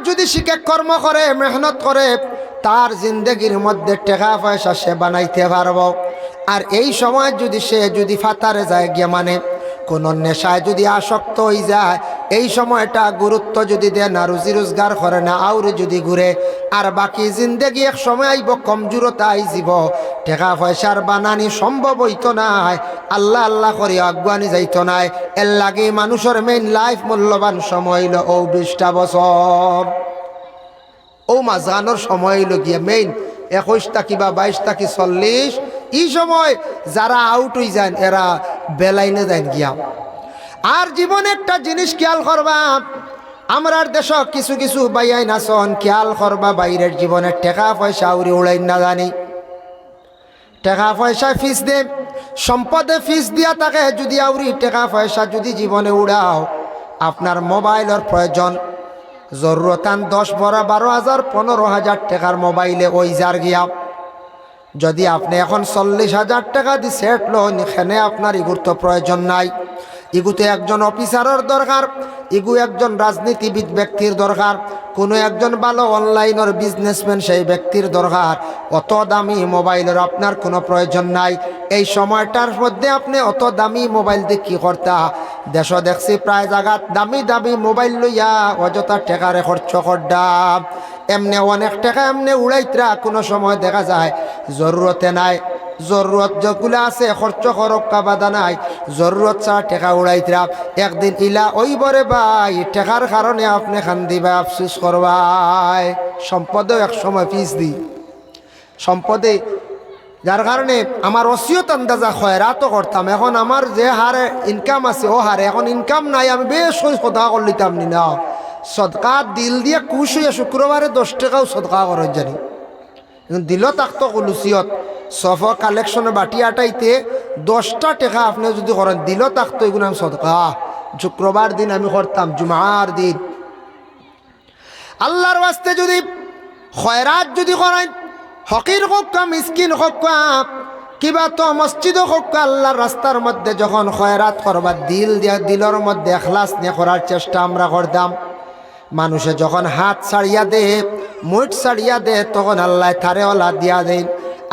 যদি শিক্ষক কর্ম করে মেহনত করে তার জিন্দগির মধ্যে টাকা পয়সা সে বানাইতে পারবো। আর এই সময় যদি সে যদি ফাতারে যায় গিয়ে মানে কোনো নেশায় যদি আসক্ত হয়ে যায়, এই সময়টা গুরুত্ব যদি দেয় না, রুজি রোজগার করে না, আউরে যদি ঘুরে, আর বাকি জিন্দগি এক সময় আইব কমজোরতা আইজিব, টাকা পয়সার বানানি সম্ভব হইতো নাই, আল্লাহ আল্লাহ করে আগুয়ানি যাইতো নাই। এর লাগে মানুষের মেইন লাইফ মূল্যবান সময় হইল 20টা বছর। ও মাঝখানোর সময় হইল গিয়া মেইন 21টা কিবা 22টা কি 40। এই সময় যারা আউট হয়ে যান এরা বেলাইনে যান গিয়া। আর জীবনে একটা জিনিস খেয়াল করবা, আমরার দেশ কিছু কিছু বাইয়াই নাচন খেয়াল করবা, বাইরের জীবনের টাকা পয়সা উড়ে উড়াই না জানি, টাকা পয়সা ফিস দে, সম্পদে ফিস দিয়া থাকে। যদি আউরি টাকা পয়সা যদি জীবনে উড়াও, আপনার মোবাইলের প্রয়োজন জরুরতান 10, 12,000, 15,000 টাকার মোবাইলে ওই যার গিয়া। যদি আপনি এখন 40,000 টাকা দিয়ে সেট লোন, এখানে আপনার ইগুর তো প্রয়োজন নাই। ইগুতে একজন অফিসারের দরকার, ইগু একজন রাজনীতিবিদ ব্যক্তির দরকার, কোনো একজন ভালো অনলাইনের বিজনেসম্যান সেই ব্যক্তির দরকার। অত দামি মোবাইলের আপনার কোনো প্রয়োজন নাই। এই সময়টার মধ্যে আপনি অত দামি মোবাইল দিয়ে কী করতা? দেশ দেখছি প্রায় জায়গাত দামি দামি মোবাইল লইয়া অযথা টাকারে খরচ করডা, এমনি অনেক টাকা এমনি উড়াইতরা, কোনো সময় দেখা যায় জরুরতে নাই। জরুরত যেগুলো আছে খরচ করক্কা বাধা নাই, জরুরত ছাড়া টাকা উড়াইতরা। একদিন ইলা ওই বরে ভাই টাকার কারণে আপনি খান্দিবা, আফসুস করবাই। সম্পদেও এক সময় ফিস দি সম্পদে, যার কারণে আমার অসিয়ত আন্দাজা খয়রাতও করতাম। এখন আমার যে হারে ইনকাম আছে ও হারে এখন ইনকাম নাই, আমি বেশ সদকা করে লিতাম নি না। সদকা দিল দিয়ে কুশ হইয়া শুক্রবারে 10 টাকাও সদকা করেন জানি, দিল তাকতো কলুসিয়ত সফ কালেকশনে বাটি আটাইতে 10টা টাকা আপনি যদি করেন দিল তাকতো, এগুলো আমি সদকা শুক্রবার দিন আমি করতাম, জুমার দিন। আল্লাহর ওয়াস্তে যদি খয়রাত যদি করেন, ফকির হোক মিসকিন হোক কিবা তো মসজিদও হোক, আল্লাহর রাস্তার মধ্যে যখন খয়রাত করবা দিল দিয়া দিলের মধ্যে এখলাস নিয়ে করার চেষ্টা আমরা করতাম। মানুষে যখন হাত ছাড়িয়া দে, মুঠ ছাড়িয়া দে, তখন আল্লাহ থারে ওলা দিয়া দেন।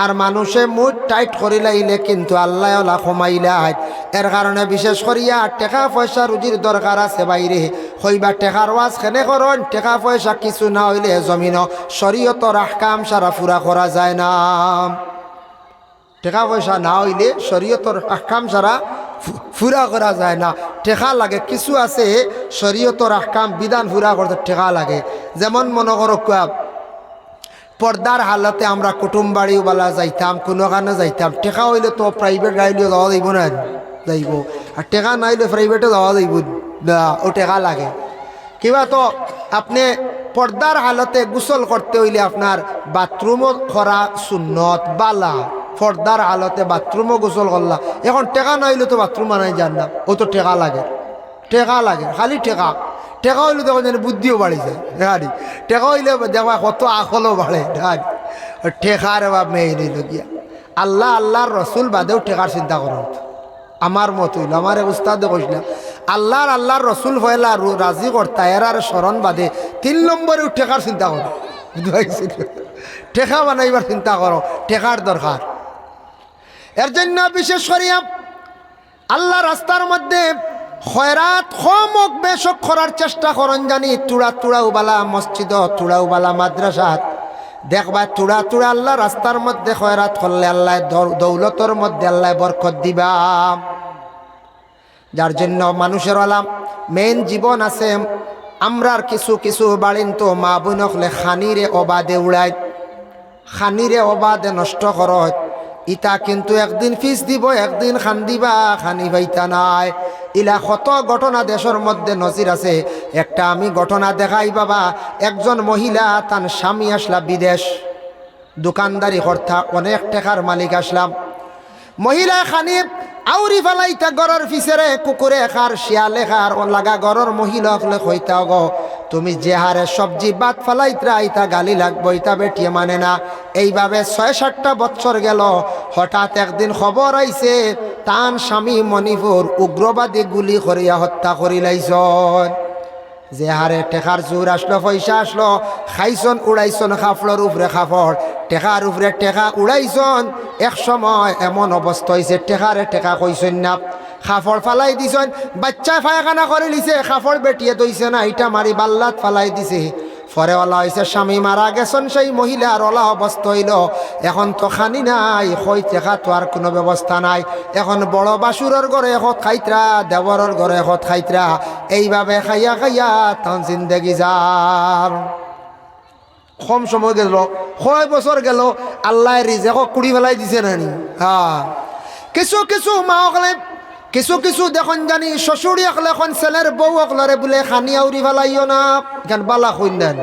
আর মানুষে মুঠ টাইট করি লাইলে কিন্তু আল্লাহ ওলা কমাইলাই। এর কারণে বিশেষ করিয়া টাকা পয়সা রুজির দরকার আছে বাইরে হইবা টেকার ওয়াজ খেনে করেন। টাকা পয়সা কিছু না হইলে জমিন শরীয়তর আহকাম সারা পুরা করা যায় না। টাকা পয়সা না হইলে শরীয়তর আহকাম সারা পুরা করা যায় না। টেকা লাগে, কিছু আছে শরীয়তর আহকাম বিধান পুরা করতে টেকা লাগে। যেমন মনে করো পর্দার হালতে আমরা কুটুম বাড়িওয়ালা যাইতাম, কোনো কানে যাইতাম, টেকা হইলে তো প্রাইভেট গাড়িও যাওয়া যাইব না, যাইব। আর টেকা না হইলে প্রাইভেটে যাওয়া যাইব না, ও টেকা লাগে। কিবা তো আপনি পর্দার হালতে গোসল করতে হইলে আপনার বাথরুমও করা সুন্নত বালা, পর্দার হালতে বাথরুমও গোসল করলা। এখন টেকা না হইলে তো বাথরুম বানাই যান না, ও তো টেকা লাগে, টেকা লাগে, খালি টেকা। টেকা হইলে দেখো যেন বুদ্ধিও বাড়ি যায়, গাড়ি টেকা হইলে দেখবা কত আকলও বাড়ে। গাড়ি টেকার বা মেয়ে নিল গিয়া আল্লাহ আল্লাহর রসুল বাদেও টেকার চিন্তা করো। আমার মত হইল, আমার উস্তাদে কইল আল্লাহর রসুল হইলা রাজি করতা এরার স্মরণ বাদে 3 নম্বরেও টেকার চিন্তা করো। টেকা বানাইবার চিন্তা করো, টেকার দরকার। এর জন্য বিশেষ করিয়া আল্লাহ রাস্তার মধ্যে খয়রাত কমক বেশক করার চেষ্টা করেন জানি। তুড়াউবালা মসজিদ, তুড়াউবালা মাদ্রাসাত দেখবা তুড়া আল্লাহ রাস্তার মধ্যে খয়রাত করলে আল্লাহ দৌলতর মধ্যে আল্লাহ বরকত দিবা। যার জন্য মানুষের আলাম মেন জীবন আছে। আমরার কিছু কিছু বাড়িন তো মা বোন হলে খানিরে অবাদে উড়াই, খানিরে অবাদে নষ্ট করত। ইটা কিন্তু একদিন ফিস দিব, একদিন খান দিবা, খানি পাইতা নাই। ইলা কত ঘটনা দেশের মধ্যে নজির আছে। একটা আমি ঘটনা দেখাই বাবা, একজন মহিলা তার স্বামী আসলা বিদেশ, দোকানদারি কর্তা, অনেক টাকার মালিক আসলাম। মহিলা খানি আউরি ফেলাইতা গড়ের ফিসেরে, কুকুরে খার, শিয়ালে খার, ও লাগা গড়ের মহিলা হলে কইতা গো তুমি যে হারে সবজি বাদ ফেলাইতরা ইতা গালি লাগবো, ইতা বেটিয়ে মানে না। এইভাবে 6-7টা বছর গেল। হঠাৎ একদিন খবর আইছে তান স্বামী মণিপুর উগ্রবাদী গুলি করিয়া হত্যা করিলাইছ। যে হারে টেকার জোর আসলো পয়সা আসলো খাইছন উড়াইছন খাফড়র উপরে খাফড় টেকার উপরে টেকা উড়াইছন এক সময় এমন অবস্থা হয়েছে টেকারে টেকা কইছেন না খাফড় ফালাই দিছেন বাচ্চা ফায়খানা করে লিছে খাফড় বেটিয়ে দইছে না এটা মারি বাল্লাত ফালাই দিছে পরে ওলা হয়েছে স্বামী মারা গেছেন সেই মহিলার ওলা অবস্থা হইল এখন তো খানি নাই কই টেকা তো আর কোনো ব্যবস্থা নাই এখন বড় বাসুরের ঘরে এখত খাইতরা দেবরের ঘরে এখত খাইতরা এইভাবে খাইয়া খাইয়া তান জিন্দেগি যার কম সময় গেল কয় বছর গেল আল্লাহ রিজেক কুড়ি ফেলাই দিছে নানি হ্যাঁ কিছু কিছু মা অকলে কিছু কিছু দেখুন জানি শ্বশুরি অকলে এখন ছেলের বউ অকলরে বলে খানি আউরি ফেলাইও না এখান বালা খুন দেন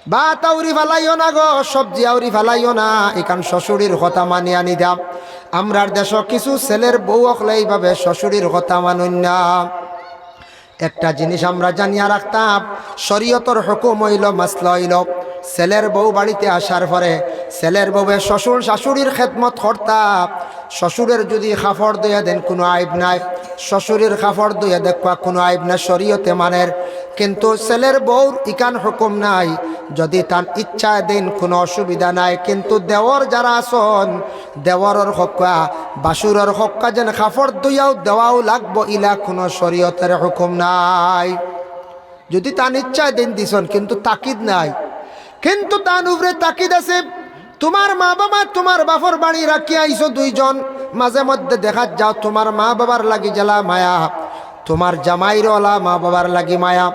ভাত আউরি ফেলাইও না গো সবজি আউরি ফেলাইও না এখান শ্বশুরির কথা মানি আনি দাম আমরার দেশ কিছু ছেলের বউ অকলে এইভাবে শ্বশুরির কথা মানুন না একটা জিনিস আমরা জানিয়া রাখতাম শরীয়তর হুকুম হইল মাসলা হইল ছেলের বউ বাড়িতে আসার পরে ছেলের বউয়ের শ্বশুর শাশুড়ির খেদমত করতাম শ্বশুরের যদি খাফড় দইয়া দেন কোনো আইব নাই শ্বশুরের খাফড় দইয়া দেখবা কোনো আইব না শরীয়তে মানের কিন্তু ছেলের বউর ইকান হুকুম নাই যদি তার ইচ্ছা দেন কোনো অসুবিধা নাই কিন্তু দেওয়ার যারা আসন দেওয়ারের হক্কা বাসুরের হক্কা যেন খাফড় দইয়াও দেওয়াও লাগবো ইলা কোনো শরীয়তের হুকুম নাই যদি তার ইচ্ছা দেন দিছন কিন্তু তাকিদ নাই কিন্তু তার উপরে তাকিদ আছে তোমার মা বাবা তোমার বাপর বাড়ি রাখি আইছো দুইজন মাঝে মধ্যে দেখা যাও তোমার মা বাবার লাগি জ্বালা মায়া তোমার জামাইর ওলা মা বাবার লাগি মায়া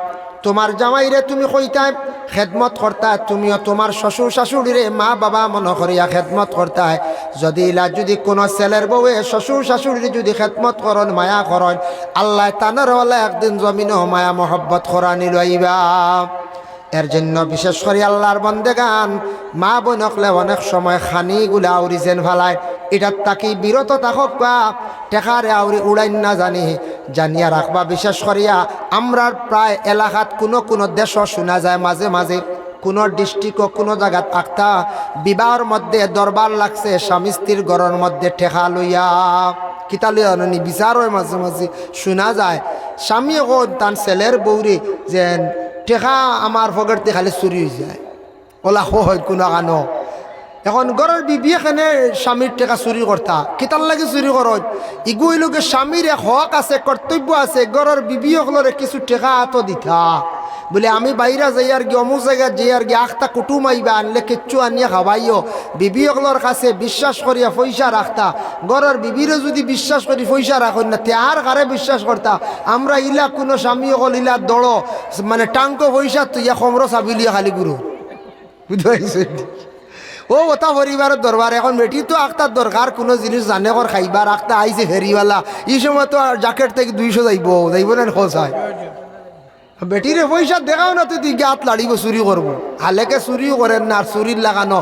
তোমার জামাইরে তুমি কইতাই খেদমত করতা তুমিও তোমার শ্বশুর শাশুড়িরে মা বাবা মনে করিয়া খেদমত করতাই যদি ইলা যদি কোনো ছেলের বউয়ে শ্বশুর শাশুড়ির যদি খেদমত করন মায়া করন আল্লাহ তানার ওলা একদিন জমিনও মায়া মহব্বত করানি লইবা এর জন্য বিশেষ করে আল্লাহর বন্দেগান মা বোন হকলে অনেক সময় খানিগুলা আউরি যেন ফেলায় এটার তাকে বিরত থাকক বা টেকারে আউরি উড়াইন না জানিয়া রাখবা বিশেষ করিয়া আমরার প্রায় এলাকাত কোনো দেশও শোনা যায় মাঝে মাঝে কোনো ডিস্ট্রিক্টও কোনো জায়গাত আখতা বিবাহর মধ্যে দরবার লাগছে স্বামী স্ত্রীর ঘরের মধ্যে টেকা লইয়া কিতা লইয়া নি বিচার হয় মাঝে মাঝে শোনা যায় স্বামী তার ছেলের বৌরি যেন টেকা আমার ফগরতে খালি চুরি হয়ে যায় ওলা হয় কোনো কানো এখন ঘরের বিবি এখানে স্বামীর টেকা চুরি করতা কিতার লাগে চুরি করত ইগুইলোকে স্বামীর এক হক আছে কর্তব্য আছে ঘরের বিবি সকলরে কিছু টেকা তো দিতা বলে আমি বাইরা যাই আর কি অমুক জায়গা যাই আর কি আখতা কুটুম আইবা আনলে কিচ্ছু আনিয়া খাবাইও বিবি সকলের কাছে বিশ্বাস করিয়া পয়সা রাখতা ঘরের বিবিরে যদি বিশ্বাস করি পয়সা রাখুন না তেহার কারে বিশ্বাস করতা আমরা ইলা কোনো স্বামী সকল ইলা দড় মানে টাঙ্ক পয়সা তুই খমর চাবিলিয়া খালি গুরু বুঝতে ও ওটা পরিবারের দরবার এখন বেটি তো আখতার দরকার কোনো জিনিস জানে কর খাইবার আখতা আইছে ফেরিওয়ালা এই সময় তো জ্যাকেট থেকে 200 যাইব না খোঁজায় বেটিরে পয়সা দেখাও না তুই গাত লাড়িব চুরি করবো হালেকে চুরিও করেন না আর চুরির লাগানো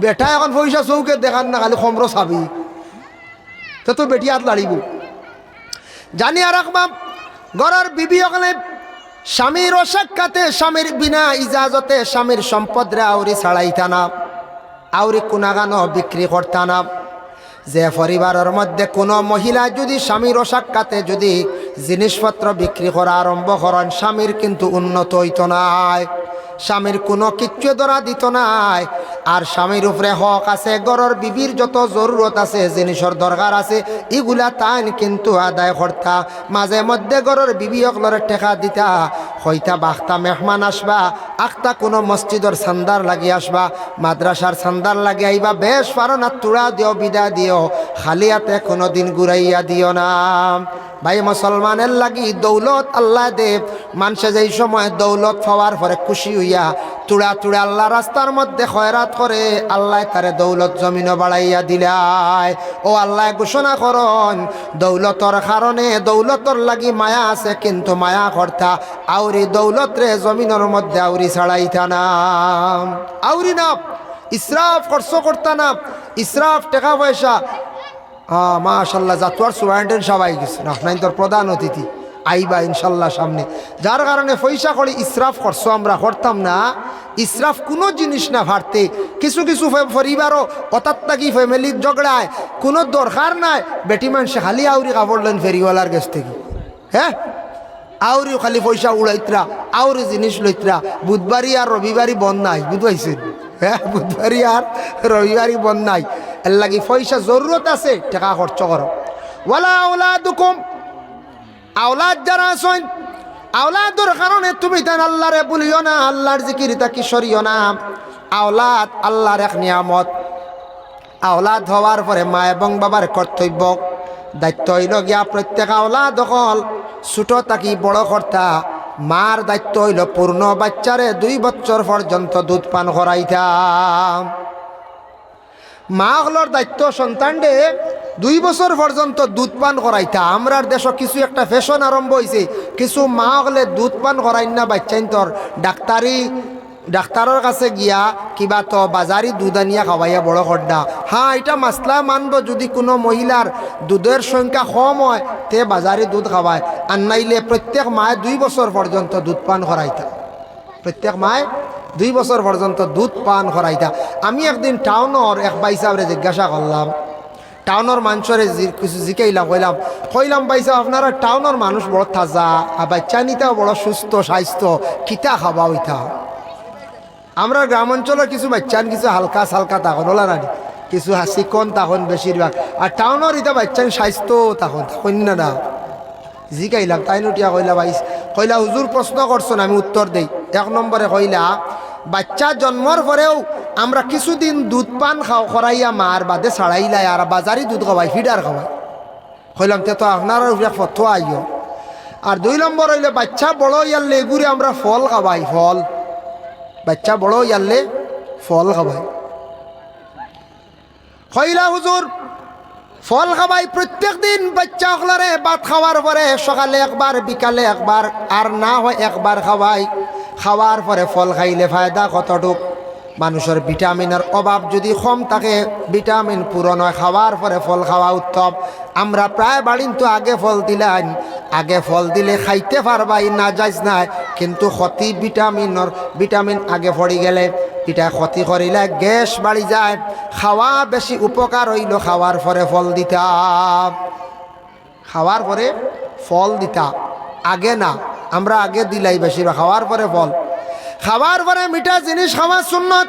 বেটা এখন পয়সা চৌকে দেখান না খালি খমর চাবি তো বেটি হাত লাড়িব জানিয়া রাখবা ঘরের বিবি ওখানে স্বামীর অসাক্ষাতে স্বামীর বিনা ইজাজতে স্বামীর সম্পদরে আউরি ছাড়াইতা না আউরি কোনাগানো বিক্রি করতা না যে পরিবারের মধ্যে কোনো মহিলা যদি স্বামীর অসাক্ষাতে যদি জিনিসপত্র বিক্রি করা আরম্ভ করেন স্বামীর কিন্তু উন্নত হইত নাই স্বামীর কোনো কিচ্ছু ধরা দিত নাই আর স্বামীর উপরে হক আছে ঘরের বিবির যত জরুরত আছে জিনিসের দরকার আছে এগুলা তাই কিন্তু আদায় করতা মাঝে মধ্যে ঘরের বিবি সকলের টেকা দিতা হইতা বাখতা মেহমান আসবা আখতা কোনো মসজিদের সান্দার লাগি আসবা মাদ্রাসার সান্দার লাগি আইবা বেশ পারো না তুড়া দিও বিদা দিও খালি হাতে কোনো দিন ঘুরাইয়া দিও না ভাই মুসলমানের লাগি দৌলত আল্লাহ দেব মানুষে যেই সময় দৌলত পাওয়ার পরে খুশি হইয়া তুড়া তুড়া আল্লাহ রাস্তার মধ্যে খয়রাত করে আল্লাহ তারে দৌলত জমিনও বাড়াইয়া দিলায় ও আল্লাহ ঘোষণা করন দৌলতর কারণে দৌলতর লাগি মায়া আছে কিন্তু মায়া করতা আউরি দৌলত রে জমিনের মধ্যে আউরি ছাড়াইতা না আউরি না ইসরাফ খরচ করতা না ইসরাফ টাকা পয়সা মাশাল্লাহ জাতুয়ার সুবাইন্টেন সবাই গেছে আপনার তোর প্রধান অতিথি আইবা ইনশাল্লাহ সামনে যার কারণে পয়সা করে ইসরাফ খরচ আমরা করতাম না ইসরাফ কোনো জিনিস না ভারতে কিছু কিছু পরিবারও অর্থাৎ নাকি ফ্যামিলির ঝগড়ায় কোনো দরকার নাই বেটি মানুষে খালি আউরি কাপড় লেন ফেরিওয়ালার কাছ থেকে হ্যাঁ আউরি খালি পয়সা উড়াইতরা, আউরি জিনিস লইতরা। বুধবারই আর রবিবারই বন্ধ নাই, বুঝবাইছেন? হ্যাঁ, বুধবারই আর রবিবারই বন্ধ নাই। এর লাগি পয়সা জরুরত আছে, টাকা খরচ করো। ওয়ালা আওলাদুকুম, আওলাদ যারা আছেন, আওলাদর কারণে তুমি তান আল্লাহরে ভুলিও না, আল্লাহর জিকির তাকি সরিও না। আওলাদ আল্লাহর এক নিয়ামত। আওলাদ হওয়ার পরে মা এবং বাবার কর্তব্য দায়িত্ব হইল গিয়া প্রত্যেক আওলাদ হল ছোট থাকি বড় কর্তা। মার দায়িত্ব হইল পূর্ণ বাচ্চারে 2 বছর পর্যন্ত দুধ পান করাইতাম। মা হলর দায়িত্ব সন্তানরে 2 বছর পর্যন্ত দুধ পান করাইতা। আমরার দেশ কিছু একটা ফ্যাশন আরম্ভ হয়েছে, কিছু মা হলে দুধ পান করাই না বাচ্চাইন্তর ডাক্তারের কাছে গিয়া কিবা তো বাজারি দুধ আনিয়া খাওয়াইয়া বড় করডা। হ্যাঁ, এটা মাসলা মানব যদি কোনো মহিলার দুধের সংখ্যা কম হয় তে বাজারি দুধ খাওয়ায়, আর নাইলে প্রত্যেক মায়ে 2 বছর পর্যন্ত দুধ পান করাইতা। প্রত্যেক মায়ে 2 বছর পর্যন্ত দুধ পান করাইতা। আমি একদিন টাউনের এক ভাই সাহেবরে জিজ্ঞাসা করলাম, টাউনের মানুষের কিছু জিকাইলাম, কইলাম ভাই সাহেব আপনারা টাউনের মানুষ বড় তাজা, আর বাচ্চা নিতেও বড় সুস্থ স্বাস্থ্য, কিতা খাওয়া হইতা। আমরা গ্রাম অঞ্চলের কিছু বাচ্চান কিছু হালকা সালকা তখন ওলা না, কিছু চিকন তখন বেশিরভাগ, আর টাউনের ইতা বাচ্চান স্বাস্থ্য তখন না। জিকাইলাম তাই নুটিয়া কইলা হুজুর প্রশ্ন করছেন, আমি উত্তর দেই। 1 নম্বরে কইলা বাচ্চা জন্মর পরেও আমরা কিছুদিন দুধ পান করাইয়া মার বাদে ছাড়াইলাই, আর বাজারি দুধ খাওয়াই, ফিডার খাওয়াই। কইলাম তে তো আপনার ফতোয়া আইও। আর 2 নম্বর হইলে বাচ্চা বড় ইয়ারলে এগুলি আমরা ফল খাওয়াই, ফল। বাচ্চা বড় ইয়ারলে ফল খাওয়াই। কইলা হুজুর ফল খাওয়াই প্রত্যেক দিন বাচ্চা হকলারে ভাত খাওয়ার পরে সকালে একবার বিকালে একবার, আর না হয় একবার খাওয়াই। খাওয়ার পরে ফল খাইলে ফায়দা কতটুক? মানুষের ভিটামিনের অভাব যদি কম থাকে, ভিটামিন পূরণ হয় খাওয়ার পরে ফল খাওয়া উত্তম। আমরা প্রায় বাড়িন তো আগে ফল দিলেন, আগে ফল দিলে খাইতে পারবাই না যাইজ নাই, কিন্তু ক্ষতি ভিটামিন আগে পড়ি গেলে এটা ক্ষতি করিলে গ্যাস বাড়ি যায়। খাওয়া বেশি উপকার হইল খাওয়ার পরে ফল দিতা, খাওয়ার পরে ফল দিতা, আগে না। আমরা আগে দিলাই বেশি, খাওয়ার পরে ফল। খাওয়ার পরে মিঠা জিনিস খাওয়া সুন্নত।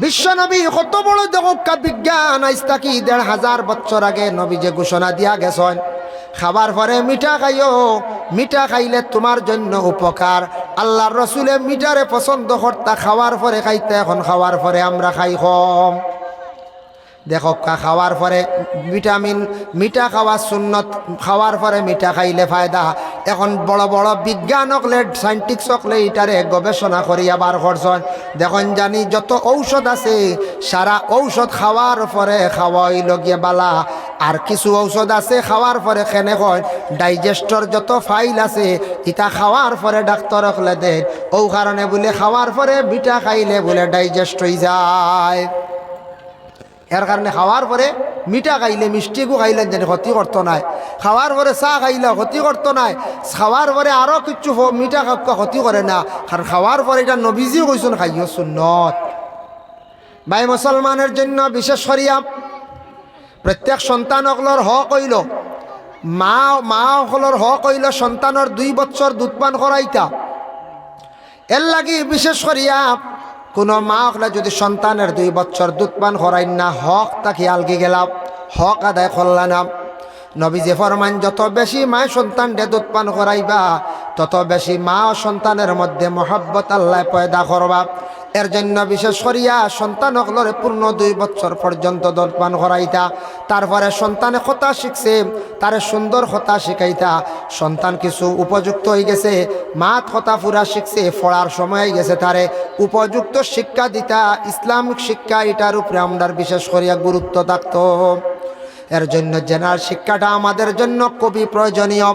বিশ্বনবী কত বড় দেখা বিজ্ঞান, আজ থাকি 1500 বছর আগে নবী যে ঘোষণা দিয়া গেছেন, খাবার পরে মিঠা খাইও, মিঠা খাইলে তোমার জন্য উপকার। আল্লাহর রসুলে মিঠারে পছন্দ করতা, খাওয়ার পরে খাইতে। এখন খাওয়ার পরে আমরা খাই কম। দেখো খাওয়ার পরে ভিটামিন, মিঠা খাওয়া সুন্নত, খাওয়ার পরে মিঠা খাইলে ফায়দা। এখন বড় বড় বিজ্ঞান হকলে, সাইন্টিস্ট হকলে এটারে গবেষণা করিয়া বার করছেন। দেখুন জানি যত ঔষধ আছে, সারা ঔষধ খাওয়ার পরে খাওয়াইল গিয়ে বালা। আর কিছু ঔষধ আছে খাওয়ার পরে খেনে হয়, ডাইজেস্টর যত ফাইল আছে ইটা খাওয়ার পরে ডাক্তার হকলে দেন। ও কারণে বলে খাওয়ার পরে মিঠা খাইলে বলে ডাইজেস্ট হয়ে যায়। এর কারণে খাওয়ার পরে মিঠা খাইলে, মিষ্টিকু খাইলেন জানি ক্ষতি করতো নাই। খাওয়ার পরে চা খাইলে ক্ষতি করতো নাই। খাওয়ার পরে আরও কিছু মিঠা ক্ষতি করে না, কারণ খাওয়ার পরে এটা নবীজি কইছেন খাইও সুন্নত। ভাই মুসলমানের জন্য বিশেষ করিয়া প্রত্যেক সন্তান অকলর হক হইল, মা অকলর হক হইল সন্তানের 2 বছর দুধ পান করাইতা। এর লাগি বিশেষ করিয়া কোনো মা হলে যদি সন্তানের 2 বছর দুধ পান করাই না, হক তাকে আলগি গেলাম, হক আদায় করলাম। নবী যে ফরমান, যত বেশি মা সন্তানকে দুধ পান করাইবা তত বেশি মা ও সন্তানের মধ্যে মহব্বত আল্লাহ পয়দা করবা। এর জন্য বিশেষ করিয়া সন্তান হকলরে পূর্ণ 2 বছর পর্যন্ত দুধ পান করাইতা। তারপরে সন্তানে কথা শিখছে, তারে সুন্দর কথা শিখাইতা। সন্তান কিছু উপযুক্ত হয়ে গেছে, মাত কথা পুরা শিখছে, পড়ার সময় হয়ে গেছে, তারে উপযুক্ত শিক্ষা দিতা। ইসলামিক শিক্ষা এটার উপরে আমরা বিশেষ করিয়া গুরুত্ব থাকতো। এর জন্য জেনারেল শিক্ষাটা আমাদের জন্য খুবই প্রয়োজনীয়।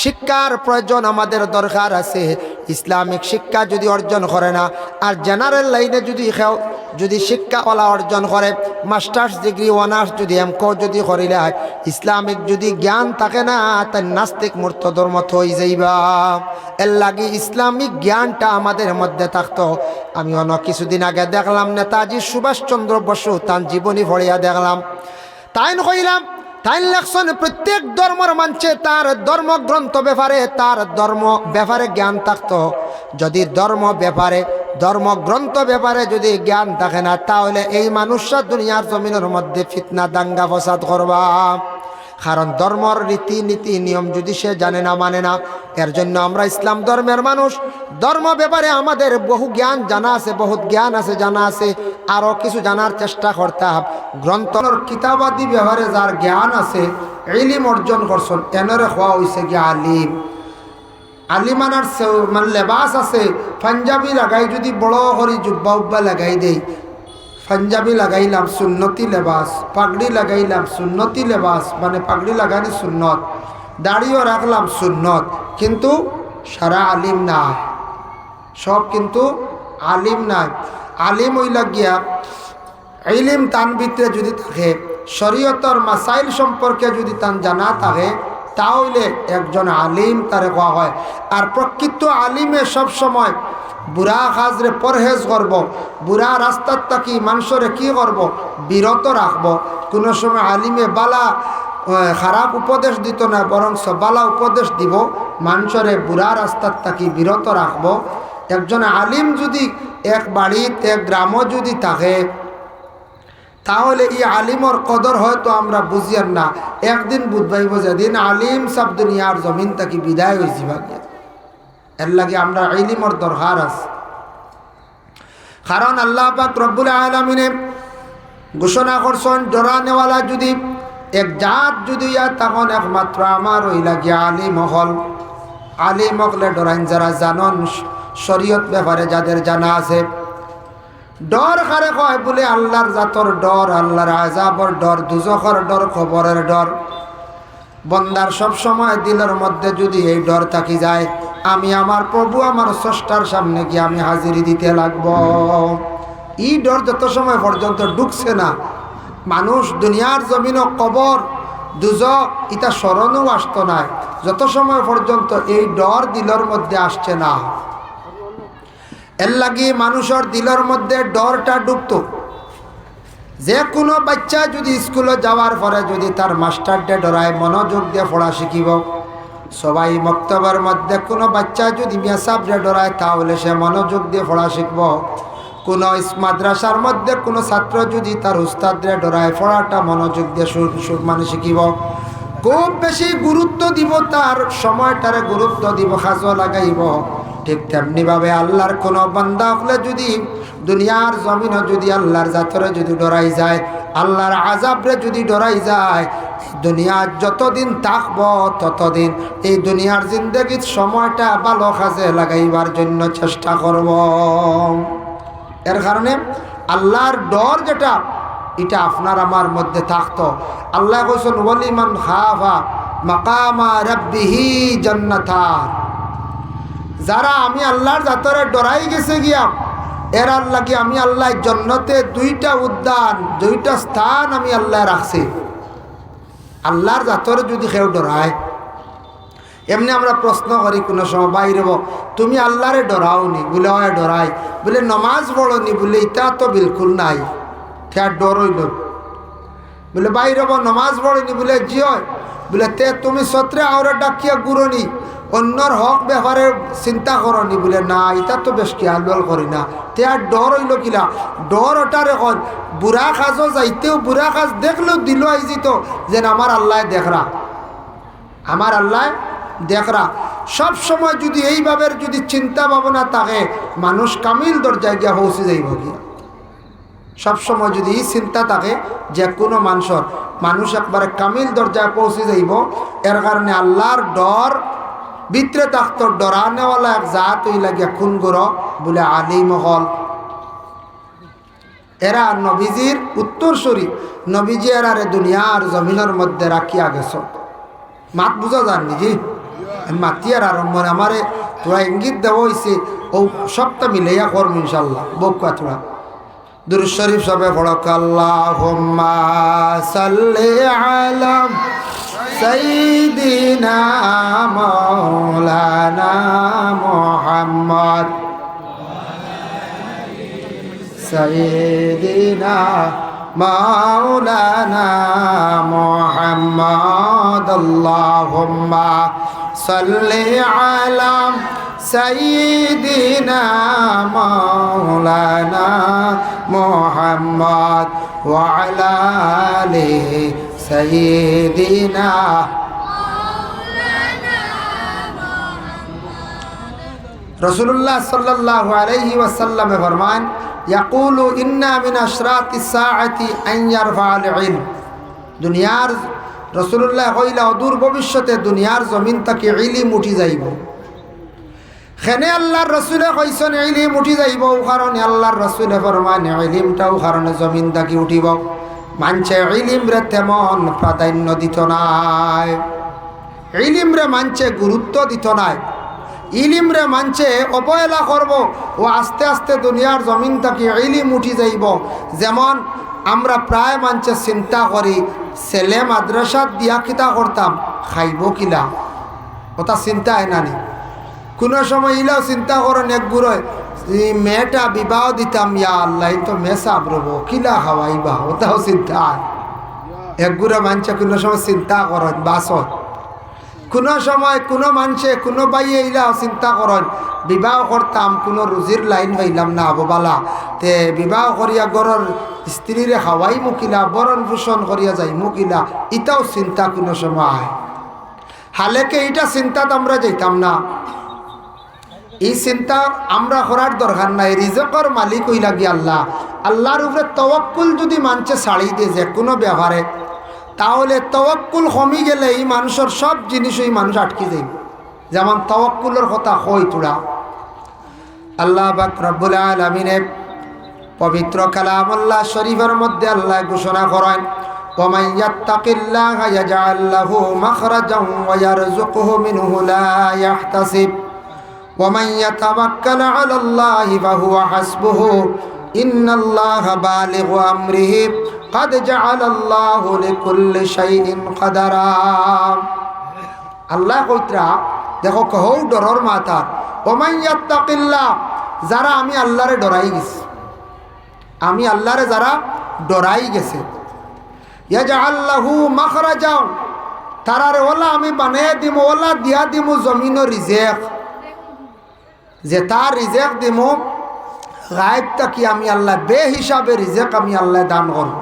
শিক্ষার প্রয়োজন আমাদের দরকার আছে। ইসলামিক শিক্ষা যদি অর্জন করে না, আর জেনারেল লাইনে যদি শিক্ষাওয়ালা অর্জন করে, মাস্টার্স ডিগ্রি, অনার্স যদি এমকো যদি করিলে, ইসলামিক যদি জ্ঞান থাকে না, তাই নাস্তিক মূর্তদের মতো হয়ে যাইবা। এর লাগি ইসলামিক জ্ঞানটা আমাদের মধ্যে থাকতো। আমি অনেক কিছুদিন আগে দেখলাম নেতাজি সুভাষচন্দ্র বসু তার জীবনী পড়িয়া দেখলাম। তাই কইলাম তাই লেখছেন প্রত্যেক ধর্মের মানছে তার ধর্মগ্রন্থ ব্যাপারে তার ধর্ম ব্যাপারে জ্ঞান থাকতো। যদি ধর্মগ্রন্থ ব্যাপারে যদি জ্ঞান থাকে না, তাহলে এই মানুষরা দুনিয়ার জমিনের মধ্যে ফিতনা দাঙ্গা ফসাদ করবা। কারণ ধর্মর রীতিনীতি নিয়ম যদি সে জানে না, মানে না। এর জন্য আমরা ইসলাম ধর্মের মানুষ, ধর্ম ব্যাপারে আমাদের বহু জ্ঞান জানা আছে, বহুত জ্ঞান আছে, জানা আছে, আরও কিছু জানার চেষ্টা করতাম। গ্রন্থর কিতাবাদি ব্যাপারে যার জ্ঞান আছে, ইলম অর্জন করছেন, এনরে হওয়া হয়েছে কি আলিম। আলিমানার মানে লেবাস আছে, পাঞ্জাবি লাগাই যদি বড় করে জুব্বা উব্বা লাগাই দেই, পাঞ্জাবি লাগাইলাম সুন্নতি লেবাস, পাগড়ি লাগাইলাম সুন্নতি লেবাস, মানে পাগড়ি লাগানি সুন্নত, দাড়িও রাখলাম সুন্নত, কিন্তু সারা আলিম না, সব কিন্তু আলিম নাই। আলিম হইলা গিয়া ইলিম তান ভিতরে যদি থাকে, শরীয়তর মাসাইল সম্পর্কে যদি তান জানা থাকে, তাহলে একজন আলিম তারে কোয়া হয়। আর প্রকৃত আলিমে সব সময় বুড়া কাজরে পরহেজ করব, বুড়া রাস্তার তাকি মানুষরে কি করব, বিরত রাখব। কোনো সময় আলিমে বালা খারাপ উপদেশ দিত না, বরং বালা উপদেশ দিব, মানুষরে বুড়া রাস্তার তাকি বিরত রাখব। একজন আলিম যদি এক বাড়িতে এক গ্রামও যদি থাকে, তাহলে এই আলিমর কদর হয়তো আমরা বুঝিয়ার না। একদিন বুঝবাইব যেদিন আলিম সব দুনিয়ার জমিন তাকি বিদায় হয়েছি ভাগ্যে। এর লাগে আমরা ইলিমর দরকার আছে। কারণ আল্লাহ পাক রব্বুল আলামিনে ঘোষণা করছেন, ডরানেওয়ালা যদি এক জাত যদি তখন একমাত্র আমার ওই লাগে আলিম হল। আলিম হকলে ডরাইন যারা জানন, শরীয়ত ব্যাপারে যাদের জানা আছে। ডর কারে কয় বলে আল্লাহর জাতর ডর, আল্লাহর আযাবর ডর, দুজখর ডর, কবরের ডর। বন্দার সব সময় দিলের মধ্যে যদি এই ডর থাকি যায়, আমি আমার প্রভু আমার স্রষ্টার সামনে গিয়ে আমি হাজিরি দিতে লাগব। এই ডর যত সময় পর্যন্ত ঢুকছে না, মানুষ দুনিয়ার জমিনও কবর দুজক এটা স্মরণও আসতো না, যত সময় পর্যন্ত এই ডর দিলের মধ্যে আসছে না। এর লাগি মানুষের দিলের মধ্যে ডরটা ঢুকত। যে কোনো বাচ্চা যদি স্কুলে যাওয়ার পরে যদি তার মাস্টারডে ডরায়, মনোযোগ দিয়ে পড়া শিখিব। সবাই মক্তবের মধ্যে কোনো বাচ্চা যদি মেসাবরে ডরায়, তাহলে সে মনোযোগ দিয়ে পড়া শিখব। কোনো মাদ্রাসার মধ্যে কোনো ছাত্র যদি তার উস্তাদরে ডরায়, পড়াটা মনোযোগ দিয়ে মানে শিখিব। খুব বেশি গুরুত্ব দিব, তার সময়টারে গুরুত্ব দিব, কাজও লাগাইব। ঠিক তেমনিভাবে আল্লাহর কোনো বান্দা হলে যদি দুনিয়ার জমিনে যদি আল্লাহর জাতরে যদি ডরাই যায়, আল্লাহর আযাবরে যদি ডরাই যায়, দুনিয়ার যতদিন থাকব ততদিন এই দুনিয়ার জিন্দগির সময়টা ভালো কাজে লাগাইবার জন্য চেষ্টা করব। এর কারণে আল্লাহর ডর যেটা, এটা আপনার আমার মধ্যে থাকতো। আল্লাহ কইছেন, ওয়ালিমান খাফা মাকামা রাব্বিহি জান্নাতান। যারা আমি আল্লাহর জাতরে ডরাই গেছে গিয়া, এর আল্লাহ কি আমি আল্লাহ জান্নাতে দুইটা উদ্যান, দুইটা স্থান আমি আল্লাহ রাখছি। আল্লাহর জাতরে যদি কেউ ডরায়, এমনি আমরা প্রশ্ন করি কোনো সময়, বাইরে তুমি আল্লাহরে ডরাওনি? বলে হয় ডরাই। বলে নমাজ পড়নি? বলে ইটা তো বিলকুল নাই, তার ডর হইল। বলে বাইরে নমাজ পড়নি? বলে জি হয়। বলে তে তুমি সত্রে আওরে ডাকিয়া গুরনি, অন্যর হক ব্যাপারে চিন্তা করনি? বলে না, এটা তো বেশ খেয়াল করি না। তে আর ডর হইল কিলা? ডর ওটার এখন বুড়া কাজও যাইতেও, বুড়া কাজ দেখলেও দিল আই যেত যেন আমার আল্লাহ দেখরা, আমার আল্লাহ দেখরা। সব সময় যদি এইভাবে যদি চিন্তা ভাবনা থাকে, মানুষ কামিল দরজায় গিয়া পৌঁছে যাইব গিয়া। সবসময় যদি এই চিন্তা থাকে যে কোনো মানুষ একবারে কামিল দরজায় পৌঁছে যাইব, এর কারণে আল্লাহর ডর ভিতরে থাকতো। ডরানেওয়ালা এক জাত হই লাগিয়া খুন গর বলে আলিম হল। এরা নবীজির উত্তরসূরি, নবীজি এরারে দুনিয়ার জমিনের মধ্যে রাখিয়া গেছ। মাত বুঝা যাননি জি? মাতিয়ার আরম্ভ আমারে তোরা ইঙ্গিত দেওয়া হয়েছে, ও সবটা মিলাইয়া করব ইনশাল্লাহ। বকুয়া তোরা দুরূদ শরীফ সবে পড়ক। আল্লাহুম্মা সাল্লি আলা সাইয়্যিদিনা মাওলানা মুহাম্মদ সাইয়্যিদিনা মাওলানা মুহাম্মদ আল্লাহুম্মা সাল্লি আলা সাইয়্যিদিনা মাওলানা মুহাম্মদ ওয়া আলা আলি সাইয়্যিদিনা रसूलुल्लाह सल्लल्लाहु अलैहि वसल्लम फरमान यक़ूलु इन्ना मिन अशरातिस साअति अन यरफअल इल्म दुनियार रसूलुल्लाह कइला अदूर भविष्यते दुनियार जमीन तक इल्म उठी जाइब खेने अल्लाहर रसूले कइसन इल्म उठी जाइब कारण अल्लाहर रसूले फरमान इल्मटाও কারণে जमीन तक उठिब मानছে इल्म रे तेमन प्राधान्य दित नाय इल्म रे मानছে गुरुत्व दित नाय इलिम रे मानছে অবহেলা করব ও আস্তে আস্তে দুনিয়ার জমিন থেকে ইলম উঠি যাইব যেমন আমরা প্রায় মানছে চিন্তা করি ছেলে মাদ্রাসাত দিয়া কিতা করতাম খাইব কিলা ওটা চিন্তা হয় না নি কোনো সময় ইলাও চিন্তা করেন এক গুড়োয় মেয়েটা বিবাহ দিতাম ইয়া আল্লাহ তো মেসাব রব কিলা খাওয়াইবা ওটাও চিন্তা এক গুড়ো মানছে কোনো সময় চিন্তা করেন বাসত কোনো সময় কোনো মানুষে কোনো বাইয়ে ইলাও চিন্তা করেন বিবাহ করতাম কোনো রুজির লাইন পাইলাম না আববালা তে বিবাহ করিয়া গরর স্ত্রীরে খাওয়াই মুকিলা বরণ পোষণ করিয়া যাই মুকিলা ইটাও চিন্তা কোনো সময় হালেকে এটা চিন্তাত আমরা যাইতাম না এই চিন্তা আমরা করার দরকার নাই রিজকের মালিক হইলা গিয়া আল্লাহ আল্লাহর উপরে তাওয়াক্কুল যদি মানছে ছাড়ি দিয়ে যে কোনো ব্যাপারে তাহলে তাওয়াক্কুল কমি গেলে এই মানুষের সব জিনিসই মানুষ আটকে যাইব যেমন তাওয়াক্কুলের কথা কই তোরা আল্লাহ পাক রব্বুল আলামিনের পবিত্র কালামুল্লাহ শরীফের মধ্যে আল্লাহ ঘোষণা করেন ওয়া ইয়াত্তাকিল্লাহা ইয়াজআল লাহু মাখরাজান ওয়া ইয়ারযুকুহু মিনহু লা ইয়াহতাসিব ওয়া মান ইয়াতাওয়াক্কাল আলাল্লাহি ফাহুয়া হাসবুহু ইন্নাল্লাহা বালিগু আমরিহি قد جعل الله لكل شيء قدرا আল্লাহ কইত্রা দেখো কহৌ ডরর মাথা ওমান ইয়াত্তাকিল্লাহ যারা আমি আল্লাহরে ডরাই গেছি আমি আল্লাহরে যারা ডরাই গেছে ইয়াজআল লাহু মাখরাজা তারারে ওলা আমি বানায় দিমু ওলা দিয়া দিমু জমিনো রিজেক যে তার রিজেক দিমু গায়েব তাকি আমি আল্লাহ বে হিসাবে রিজেক আমি আল্লাহ দান করব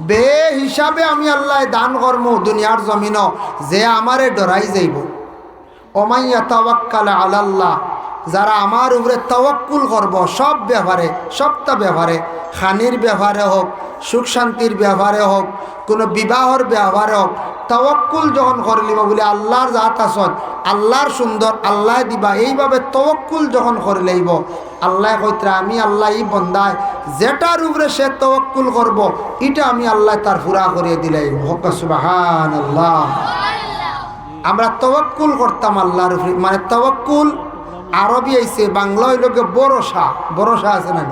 বে হিসাবে আমি আল্লাহ দান করবো দুনিয়ার জমিন যে আমারে ডরাই যাইব ওমাইয়া তাওয়াক্কাল আলাল্লাহ যারা আমার উপরে তাওয়াক্কুল করব সব ব্যাপারে সবটা ব্যাপারে খানির ব্যাপারে হোক সুখ শান্তির ব্যাপারে হোক কোনো বিবাহর ব্যাপারে হোক তাওয়াক্কুল যখন করলিব বলে আল্লাহর জাত আসন আল্লাহর সুন্দর আল্লাহ দিবা এইভাবে তাওয়াক্কুল যখন করলেইব আল্লাহ কইত্রা আমি আল্লাহ এই বন্দায় যেটার উপরে সে তাওয়াক্কুল করব এটা আমি আল্লাহ তার পুরা করিয়ে দিলাই হক সুবহানাল্লাহ আমরা তাওয়াক্কুল করতাম আল্লাহর উপরে মানে তাওয়াক্কুল আরবি আইছে বাংলা হইল ভরসা ভরসা আছে না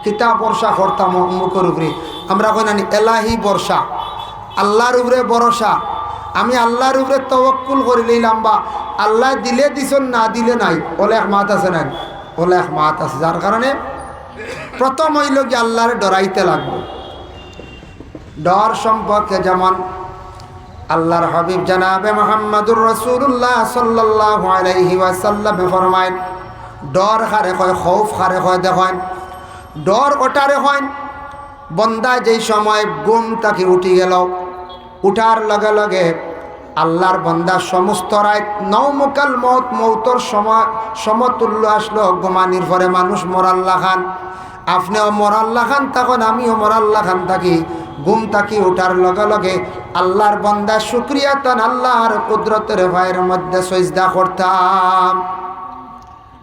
কিতাব ভরসা করতাম মুখের উপরে আমরা কই না এলাহি ভরসা আল্লাহর উপরে ভরসা আমি আল্লাহর উপরে তাওয়াক্কুল করে লইলাম বা আল্লাহ দিলে দিছন না দিলে নাই ওলে এক মাত আছে না ওলে এক মাত আছে যার কারণে প্রথম হইল কি আল্লাহরে ডরাইতে লাগবে ডর সম্পর্কে যেমন আল্লাহর হাবিব জনাবে মুহাম্মদুর রাসূলুল্লাহ সাল্লাল্লাহু আলাইহি ওয়াসাল্লাম ফরমায়েন ডর খারে কয় খৌফ খারে কয় দেখেন ডর ওটারে হয় বন্দা যেই সময় ঘুম তাকে উঠি গেল উঠার লগে লগে আল্লাহর বন্দা সমস্ত রাত নৌমুকাল মৌত মৌতর সময় সমতুল্য আসলো ঘুমানির পরে মানুষ মরাল্লা খান আপনিও মরাল্লা খান তখন আমিও মরাল্লা খান থাকি ঘুম থাকি উঠার লগে লগে আল্লাহর বন্দা শুকরিয়া তান আল্লাহর কুদরতের ভয়ের মধ্যে সজদা করতাম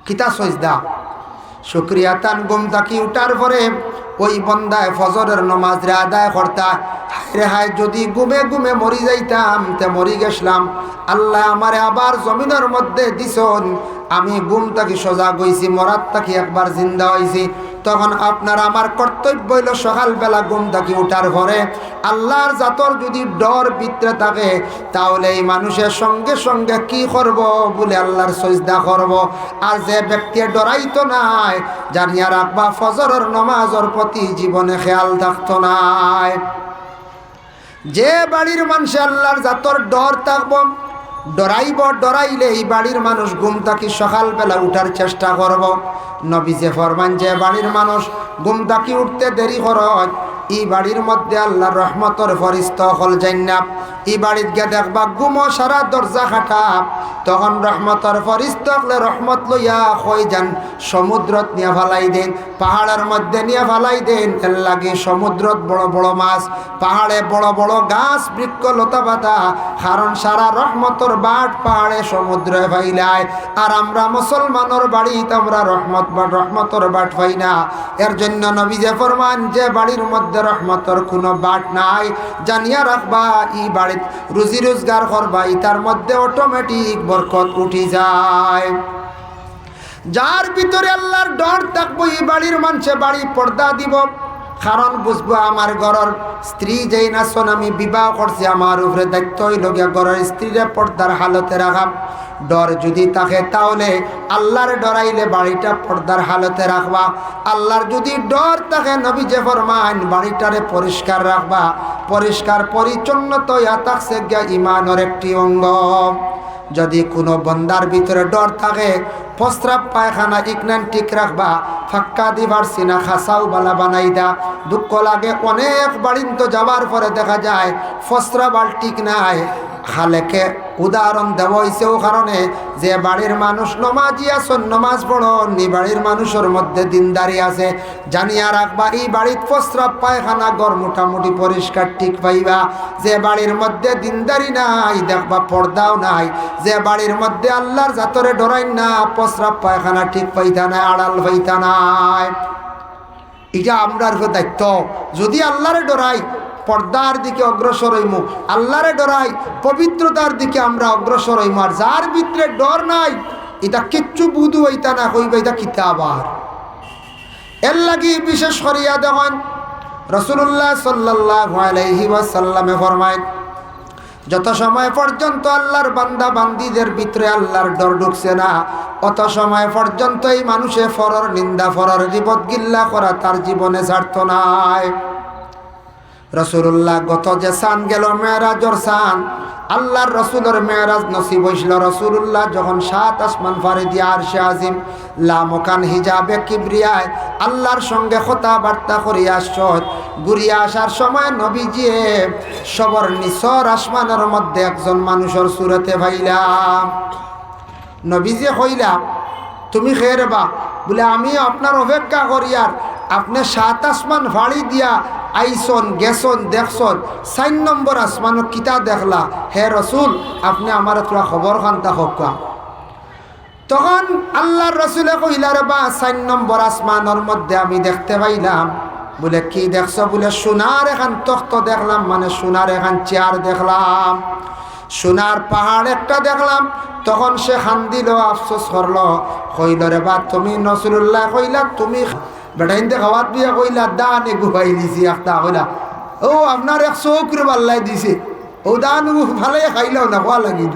কিতা সজদা শুকরিয়া তান ঘুম থাকি উঠার পরে ওই বন্দায় ফজরের নামাজ রে আদায় করতা হায় হায় যদি ঘুমে ঘুমে মরি যাইতাম তে মরি গেছিলাম আল্লাহ আমারে আবার জমিনের মধ্যে দিছন আমি ঘুম থাকি সজাগ হইছি মরাত থাকি একবার জিন্দা হইছি তখন আপনার আমার কর্তব্য হইল সকালবেলা ঘুম থেকে উঠার পরে আল্লাহর জাতর যদি ডর ভিতরে থাকে তাহলে এই মানুষের সঙ্গে সঙ্গে কি করব বলে আল্লাহর সজদা করব। আর যে ব্যক্তি ডরাইতো নাই জানিয়া রাখবা ফজরের নামাজের প্রতি জীবনে খেয়াল থাকতো নাই। যে বাড়ির মানুষে আল্লাহর জাতর ডর থাকবো, ডরাইলে এই বাড়ির মানুষ ঘুম থাকি সকালবেলা উঠার চেষ্টা করব। নবী যে ফরমান যে বাড়ির মানুষ ঘুম থাকি উঠতে দেরি করত এই বাড়ির মধ্যে আল্লাহর রহমতর ফরিস্তা হল যাইনা। এই বাড়িত গিয়ে দেখবা ঘুমো সারা দরজা খাটা, তখন রহমতর ফরিস্তা হলে রহমত লইয়া হয়ে যান সমুদ্রত নিয়ে ফালাই দেন, পাহাড়ের মধ্যে নিয়ে ফালাই দেন। এর লাগে সমুদ্রত বড় বড় মাছ, পাহাড়ে বড় বড় গাছ বৃক্ষ লতা পাতা, কারণ সারা রহমতর বাট পাহাড়ে সমুদ্রে ফাইলায়। আর আমরা মুসলমানের বাড়িতে আমরা রহমতর বাট পাই না। এর জন্য নবী যে ফরমান যে বাড়ির মধ্যে রহমতর কোনো বাট নাই জানিয়া রাখবা ই বাড়িত রুজি রোজগার করবা তার মধ্যে অটোমেটিক বরকত উঠি যায়। যার ভিতরে আল্লাহর ডর থাকবো এই বাড়ির মানুষে বাড়ি পর্দা দিব, কারণ বুঝবো আমার ঘরের স্ত্রী যেই নাচন আমি বিবাহ করছি আমার উপরে দায়িত্ব হইল গিয়া ঘরের স্ত্রীরে পর্দার হালতে রাখা। ডর যদি থাকে তাহলে আল্লাহর ডরাইলে বাড়িটা পর্দার হালতে রাখবা। আল্লাহর যদি ডর থাকে নবী যে ফরমান বাড়িটারে পরিষ্কার রাখবা। পরিষ্কার পরিচ্ছন্ন তো থাকছে গিয়া ইমানের একটি অঙ্গ। যদি কোনো বন্দার ভিতরে ডর থাকে প্রস্রাব পায়খানা ইকনান ঠিক রাখবা, ফাক্কা দিবার সিনা খাসাও বালা বানাই দা। দুঃখ লাগে অনেক বাড়িন তো যাওয়ার পরে দেখা যায় প্রস্রাব আর ঠিক নাই। খালেকে উদাহরণ দেওয়া হয়েছে ও কারণে যে বাড়ির মানুষ নমাজি আসন নমাজ পড়ো নি বাড়ির মানুষের মধ্যে দিনদারি আছে জানিয়া রাখবা এই বাড়ির প্রস্রাব পায়খানা ঘর মোটামুটি পরিষ্কার ঠিক পাইবা। যে বাড়ির মধ্যে দিনদারি নাই দেখবা পর্দাও নাই, যে বাড়ির মধ্যে আল্লাহর জাতরে ডরাই না প্রস্রাব পায়খানা ঠিক পাইতা নাই আড়াল পাইতা নাই। এটা আমরার দায়িত্ব। যদি আল্লাহরে ডরাই পর্দার দিকে অগ্রসর হইমু, আল্লাহরে ডরাই পবিত্রতার দিকে আমরা অগ্রসর হইমু। আর যার ভিতরে ডর নাই এটা কিচ্ছু বুধু হইতা না কইবা এটা কিতাবার। এর লাগি বিশেষ করিয়া দেখেন রাসূলুল্লাহ সাল্লাল্লাহু আলাইহি ওয়াসাল্লামে ফরমায় যত সময় পর্যন্ত আল্লাহর বান্দা বান্দিদের ভিতরে আল্লাহর ডর ঢুকছে না অত সময় পর্যন্ত এই মানুষে ফরর নিন্দা ফরর গীবত গিল্লা করা তার জীবনে ছাড়ত নাই। রাসূলুল্লাহ গত যে সান গেল মেরাজর সান, আল্লাহর রসুলের মেরাজ নসিব হইছিল। রাসূলুল্লাহ যখন 7 আসমান পাড়ি দিয়ে আরশে আজিম লামকান হিজাবে কিবরিয়ায় আল্লাহর সঙ্গে কথাবার্তা করিয়া আসছেন, ঘুরিয়া আসার সময় নবীজি সবর নিচর আসমানের মধ্যে একজন মানুষের সুরতে ভাইলাম। নবীজি কইলা তুমি খেরবা বলে আমি আপনার অপেক্ষা করি। আর আপনি 7 আসমান ফাড়ি দিয়া আইসন গেছন দেখছন 4 নম্বর আসমান কিতা দেখলা হে রসুল আপনি আমার তোরা খবর খান্তা হকা। তখন আল্লাহর রসুলে কইলা রে বা 4 নম্বর আসমানের মধ্যে আমি দেখতে পাইলাম। বলে কি দেখছ? বলে সোনার এখান তখ্ত দেখলাম, মানে সোনার এখান চেয়ার দেখলাম, সোনার পাহাড় একটা দেখলাম। তখন সে খান্দিল, আফসোস করলো, কইল রে বা তুমি রাসূলুল্লাহ কইলা তুমি বেটাইনতে খাওয়াত দিয়ে কইলা দানে গুহাই দিছি একটা কইলা ও আপনার 100 করে বাল্লাই দিছে ও দান ভালো খাইলাও না খোয়া লাগি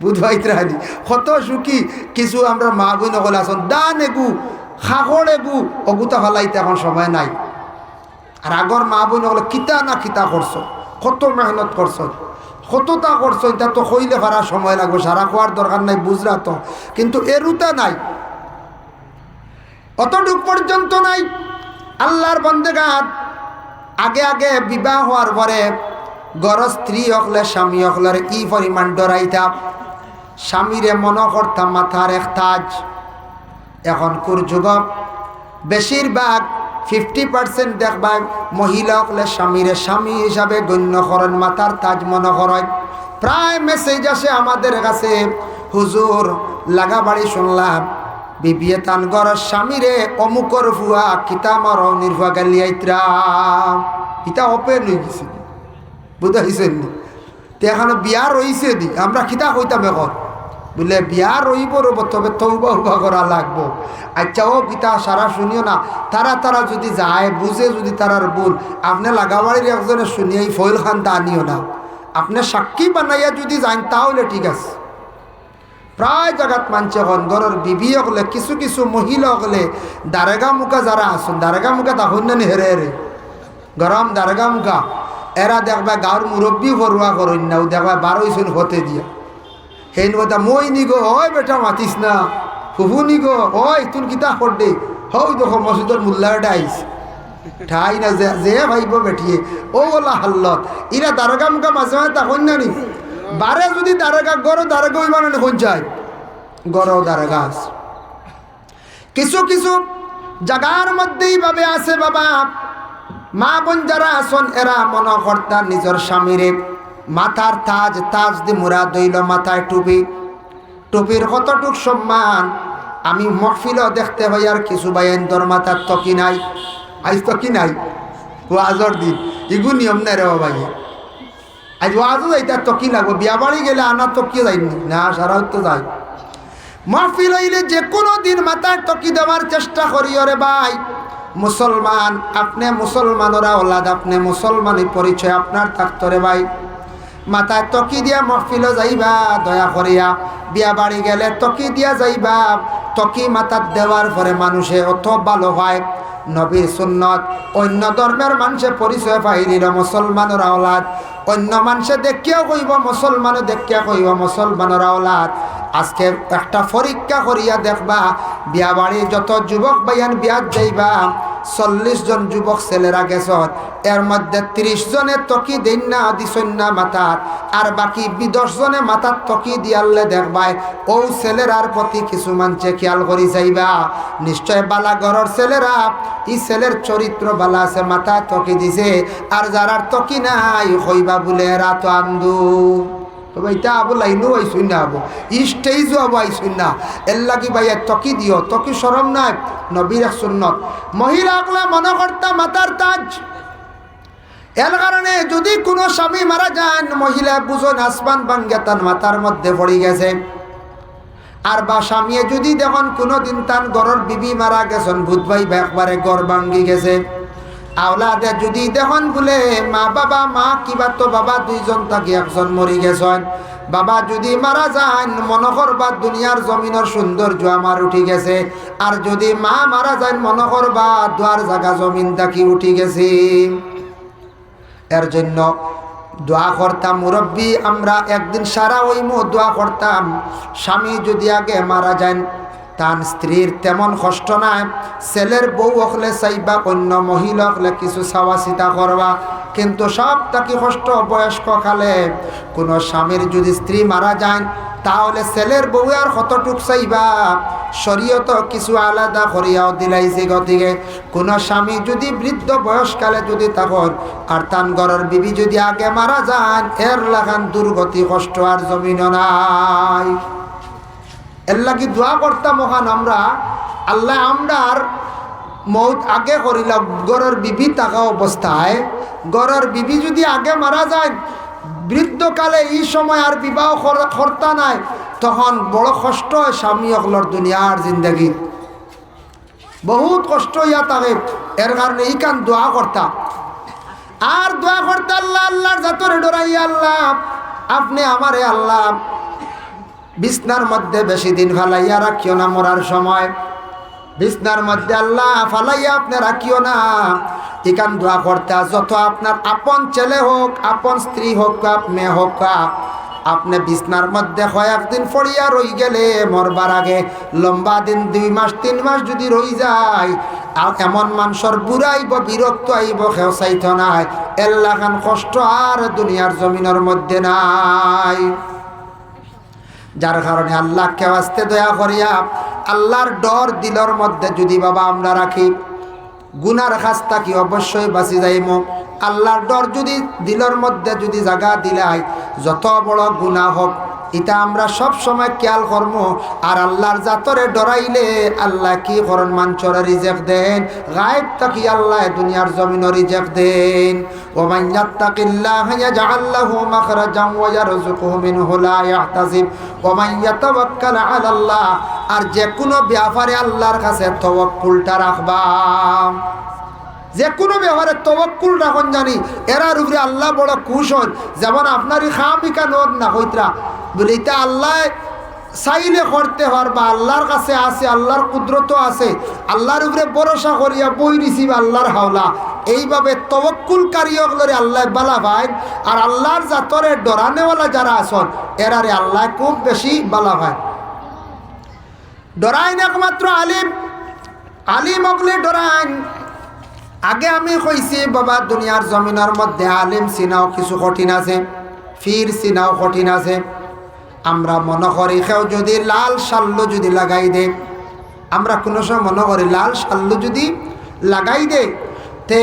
বুধবাইতে রাখি কত সুখী কিছু আমরা মা বোন সকল আসন দান এগু খাগড় এগু অগুতা ফালাইতে এখন সময় নাই। আর আগর মা বোন সকল কিতা না কিতা করছো, কত মেহনত করছো, কতটা করছো, এটা তো কইলে পারা সময় লাগবে, সারা খোয়ার দরকার নাই বুঝরা তো, কিন্তু এরুতা নাই, অতটুক পর্যন্ত নাই। আল্লাহর বন্দেগান আগে আগে বিবাহ হওয়ার পরে গড় স্ত্রী হকলে স্বামী হকলের ই পরিমাণ ডরাইতাম, স্বামীরে মনে করতাম মাথার এক তাজ। এখনকার যুগক বেশিরভাগ 50% দেখবা মহিলা হকলে স্বামীরে স্বামী হিসাবে গণ্য করেন, মাথার তাজ মনে করেন। প্রায় মেসেজ আসে আমাদের কাছে, হুজুর লাগা বাড়ি শুনলাম বিবিয়ে তান গড় স্বামীরে অমুকর ফুয়া কিতা মর নির্ভা গালিয়াইত্রা ইটা ওপেন হয়ে গেছে, বুঝতে হয়েছেন নি? তো এখানে বিয়া রয়েছে দি আমরা কিতা কইতাম এখন বলে বিয়া রইব রব, তবে তৌবা উবা করা লাগবো। আচ্ছা ও পিতা সারা শুনিও না, তারা যদি যায় বুঝে যদি তারার ভুল, আপনি লাগাবাড়ির একজনে শুনিয়ে ফয়েল খান তা আনিও না, আপনি সাক্ষী বানাইয়া যদি যান তাহলে ঠিক আছে। প্রায় জায়গাত মানছে ঘরের বিবি হলে কিছু কিছু মহিলা হলে দারেগা মুখা যারা আসুন, দারেগা মুখা তখন না হেরে হেরে গরম দারেগা মুখা, এরা দেখবা গাঁর মুরব্বী ফরুয়া করেন না, দেখবা 12 হতে দিয়া হেন কথা মই নিগো ওই বেটা মাতিস না, ফুফু নিগো ওই তুন কিতা করডে হও দেখো মসজিদের মোল্লাটা আইস ঠাই না যে ভাইব বেঠিয়ে ও বলা হাল্লত ইরা দারগা মুখা মাঝে মাঝে তখন না নি বারে যদি দারগা গড় দারগা ওই বানানো কোন যায় গড় দারগা আছে। কিছু কিছু জায়গার মধ্যেই ভাবে আছে বাবা মা বোন যারা আসন এরা মনে কর্তা নিজের স্বামীরে মাথার তাজ দি মুরা দইল, মাথায় টুপি, টুপির কতটুক সম্মান আমি মহফিলও দেখতে হই। আর কিছু বাইন তোর মাথার তকি নাই, আজ তকি নাই, ওয়াজর দিন ইগু নিয়ম নাই রে বাবা, আজ ওয়াজও যাইতে তকি লাগবো, বিয়া বাড়ি গেলে আনা তকিয়ে যাইনি না, সারা তো যাই। মহফিল হইলে যে কোনো দিন মাথায় তকি দেওয়ার চেষ্টা করি। ওরে ভাই মুসলমান, আপনি মুসলমানরা ওলাদ, আপনি মুসলমানের পরিচয় আপনার থাকতো রে ভাই। মাথায় তকি দিয়া মহফিল যাইবা, দয়া করিয়া বিয়া বাড়ি গেলে তকি দিয়া যাইবা। তকি মাথার দেওয়ার পরে মানুষে অত ভালো হয়। নবীর সুন্নত অন্য ধর্মের মানুষে পরিচয় পাইলিল মুসলমানের আওলাদ, অন্য মানুষে দেখিয়া কইব মুসলমান, দেখিয়া কইব মুসলমানের আওলাদ। আজকে একটা পরীক্ষা করিয়া দেখবা বিয়া বাড়ি যত যুবক বাইয়ান বিয়াত যাইবা 40 জন যুবক ছেলেরা গেছন, এর মধ্যে 30 জনে তকি দেন না দিছন না মাথার, আর বাকি 10 জনে মাথার তকি দিয়ালে দেখবাই ও ছেলেরার প্রতি কিছু মানছে খেয়াল করি যাইবা। নিশ্চয় বালা ঘরের ছেলেরা এই ছেলের চরিত্র বালা আছে, মাথায় তকি দিছে। আর যারার তকি নাই হইবা বলে এরা তো আন্দু, তবে এটা আবু লাইনও আইসুন না, আবু স্টেজও আবু আইসুন না। এর লাগি ভাইয়া তকি দিও, তকি সরম নাই, নবীর সুন্নত। মহিলা আগলা মনে করতা মাতার তাজ, এর কারণে যদি কোনো স্বামী মারা যান মহিলা বুঝন আসমান ভাঙ্গে তার মাথার মধ্যে পড়ে গেছে। আর বা স্বামী যদি দেখুন কোনো দিন তার ঘরের বিবি মারা গেছেন, ভূত ভাই একবারে গড় ভাঙ্গি গেছে। আওলাদে যদি দেখুন বলে মা বাবা, মা কিবা তো বাবা 2 জন থাকি 1 জন মরি গেছেন, বাবা যদি মারা যান মনে করবা দুনিয়ার জমিনের সৌন্দর্য আমার উঠি গেছে। আর যদি মা মারা যান মনে করবা দুয়ার জায়গা জমিন থাকি উঠি গেছে। এর জন্য দোয়া করতাম মুরব্বী, আমরা একদিন সারা ওই দোয়া করতাম স্বামী যদি আগে মারা যান তার স্ত্রীর তেমন কষ্ট নাই, ছেলের বউ হলে চাইবা অন্য মহিলা হলে কিছু চাওয়া চিতা করবা, কিন্তু সব তাকে কষ্ট বয়স্ক কালে কোনো স্বামীর যদি স্ত্রী মারা যায় তাহলে ছেলের বউ আর কতটুক চাইবা, শরীয়ত কিছু আলাদা করিয়াও দিলাইছে। গতিকে কোনো স্বামী যদি বৃদ্ধ বয়সকালে যদি তখন আর তান ঘরের বিবি যদি আগে মারা যান এর লাগান দুর্গতি কষ্ট আর জমিন নাই। এর লাগি দোয়া করতাম মহান আমরা, আল্লাহ আমরার মৌত আগে করিলাম। ঘরের বিবি থাকা অবস্থায় ঘরের বিবি যদি আগে মারা যায় বৃদ্ধকালে এই সময় আর বিবাহ কর্তা নাই, তখন বড় কষ্ট হয় স্বামী অকলর দুনিয়ার জিন্দগি, বহুত কষ্ট ইয়া থাকে। এর কারণে এই কান দোয়া করতাম আর দোয়া করতে আল্লাহ আল্লাহর জাতরে ডরাই, আল্লাহ আপনি আমারে আল্লাহ বিছনার মধ্যে বেশি দিন ফালাইয়া রাখিও না, মরার সময় বিছনার মধ্যে আল্লাহ ফালাইয়া আপনি রাখিও না। এখান দোয়া করতে যত আপনার আপন ছেলে হোক, আপন স্ত্রী হোক, মেয়ে হোক, আপনি বিছনার মধ্যে কয়েকদিন পড়িয়া রই গেলে মরবার আগে লম্বা দিন 2 মাস 3 মাস যদি রই যায়, আর এমন মানুষের বুড়াইব বিরক্ত আইব কেউ চাইত নাই, এল্লাখান কষ্ট আর দুনিয়ার জমিনের মধ্যে নাই। যার কারণে আল্লাহকে আস্তে দয়া করিয়া আল্লাহর ডর দিলর মধ্যে যদি বাবা আমরা রাখি, গুনার খাস্তা কি অবশ্যই বাঁচি যাইম। আল্লাহর ডর যদি দিলর মধ্যে যদি জায়গা দিলাই, যত বড় গুনাহ হোক এটা আমরা সব সময় খেয়াল করব। আর আল্লাহর জাতরে ডরাইলে আল্লাহ কি করেন? মানচরে রিজেক দেন, গায়েব থাকি আল্লাহ দুনিয়ার জমিন রিজেক দেন। ওমান ইয়াত্তাকিল্লাহা ইয়াজআল লাহু মাখরাজান ওয়া ইয়ারযুকুহু মিনহু লা ইয়াহতাসিব ওমান ইয়াতাওয়াক্কাল আলাল্লাহ। আর যে কোনো ব্যাপারে আল্লাহর কাছে তাওয়াক্কুলটা রাখবা, যে কোনো ব্যাপারে তাওয়াক্কুল রাখুন, জানি এরার উপরে আল্লাহ বড় খুশ হন। যেমন আপনারই খামিকা নদ না হইতরা বলে এটা আল্লাহ চাইলে করতে পারবা, আল্লাহর কাছে আছে, আল্লাহর কুদরত আছে, আল্লাহর উপরে ভরসা করিয়া বই রিসিব আল্লাহর হাওলা। এইভাবে তাওয়াক্কুলকারী হলে আল্লাহ বালা ভাই। আর আল্লাহর জাতরে ডরানেওয়ালা যারা আছেন এরারে আল্লাহ খুব বেশি বালা ভাই। ডরাইন একমাত্র আলিম, আলিম হলে ডরাইন। আগে আমি কইছি বাবা দুনিয়ার জমিনের মধ্যে আলিম চিনাও কিছু কঠিন আছে, ফির চিনাও কঠিন আছে। আমরা মনে করি কেউ যদি লাল শাল্লু যদি লাগাই দে, আমরা কোনো সময় মনে করি লাল শাল্লু যদি লাগাই দে তে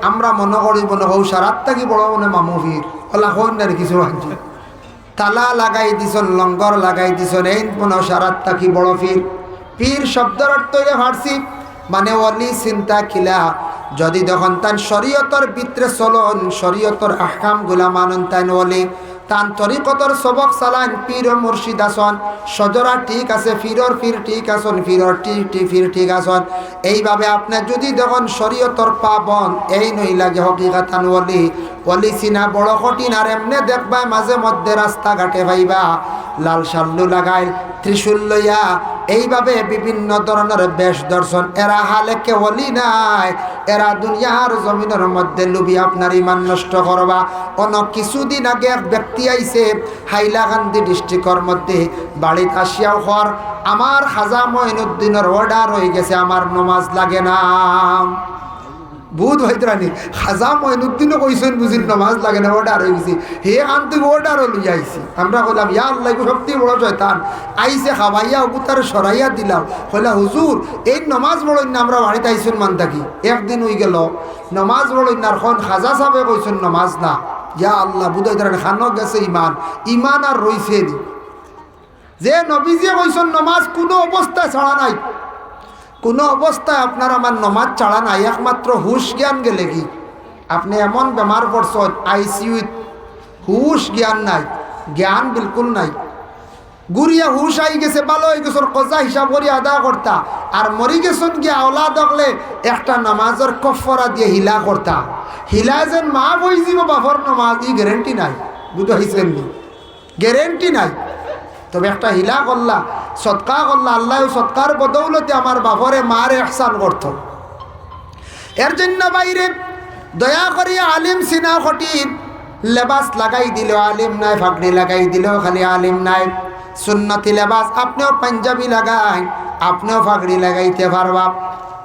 আমরা মনে করি মনে হৌ সারাত থাকি বড় মনে মামু ফির ওলা হন না কিছু ভাবছি। তালা লাগাই দিছন, লঙ্গর লাগাই দিছন, এই মনে সারাত থাকি বড় ফির। পীর শব্দের অর্থ ফার্সি মানে অলি চিন্তা খিলা। যদি দেখুন তান শরীয়তর ভিতরে চলন, শরীয়তর আহকাম গুলা মানন, তাই অলি তান তরিকতর সবক চালান, পীর ও মুর্শিদ আসন। সজরা ঠিক আছে, ফিরর ফির ঠিক আসন, ফিরর ফির ঠিক আসন। এইভাবে আপনি যদি দেখুন শরীয়তর পাবন, এই নই লাগে হকিকাতান অলি। অলি চিনা বড় কঠিন। আর এমনি দেখবা মাঝে মধ্যে রাস্তাঘাটে ভাইবা লাল শাল্লু লাগাই, ত্রিশূল লইয়া, এইভাবে বিভিন্ন ধরনের বেশ দর্শন। এরা হালে কে অলি নাই, এরা দুনিয়ার জমিনের মধ্যে লুবি আপনার ইমান নষ্ট করবা। অন্য কিছুদিন আগে এক ব্যক্তি আইছে হাইলাকান্দি ডিস্ট্রিক্টর মধ্যে, বাড়িতে আসিয়াও ঘর আমার খাজা মঈনুদ্দিনের অর্ডার হয়ে গেছে, আমার নমাজ লাগে না। বুধ হইতরানি খাজা মঈনুদ্দিনও কইছেন বুঝিন নমাজ লাগে না, অর্ডার হয়ে গেছি। হে আনতে অর্ডারও লই আইছি। আমরা কইলাম ইয়া আল্লাহ সবচেয়ে বড় শয়তান আইছে, খাবাইয়া অবতার সরাইয়া দিলাম। কইলা হুজুর এই নমাজ বড়ই না, আমরা বাড়িতে আইসুন মান থাকি। একদিন হয়ে গেল নমাজ বড়ই না, এখন খাজা সাহেবে কইছেন নমাজ না। ইয়া আল্লাহ বুধ হইতরানি খানো গেছে ইমান, ইমান আর রইছে নি। যে নবীজি কইছেন নমাজ কোনো অবস্থায় ছাড়া নাই, কোনো অবস্থায় আপনার আমার নমাজ ছাড়া নাই। একমাত্র হুশ জ্ঞান গেলে কি আপনি এমন বেমার পড়ছেন আইসিইউ, হুশ জ্ঞান নাই, জ্ঞান বিলকুল নাই। গুড়িয়া হুশ আই গেছে, ভালো হয়ে গেছে, কজা হিসাব করি আদা করতা। আর মরি গেছেন গিয়া আওলা দেখলে একটা নামাজের কফরা দিয়ে হিলা করতা। হিলা যেন মা বই যাব বাফর নমাজ, ই গ্যারেন্টি নাই। বুঝাইছেন নি? গ্যারেন্টি নাই। তবে একটা হিলা করলা, সৎকা করলা, আল্লাহ সৎকার বদৌলতে আমার বাপরে মারে ইহসান করত। এর জন্য বাইরে দয়া করিয়া আলিম সিনা কঠিন। লেবাস লাগাই দিল আলিম নাই, ফাগড়ি লাগাই দিল খালি আলিম নাই। সুন্নতি লেবাস আপনিও পাঞ্জাবি লাগাই, আপনিও ফাগড়ি লাগাইতে পারবা,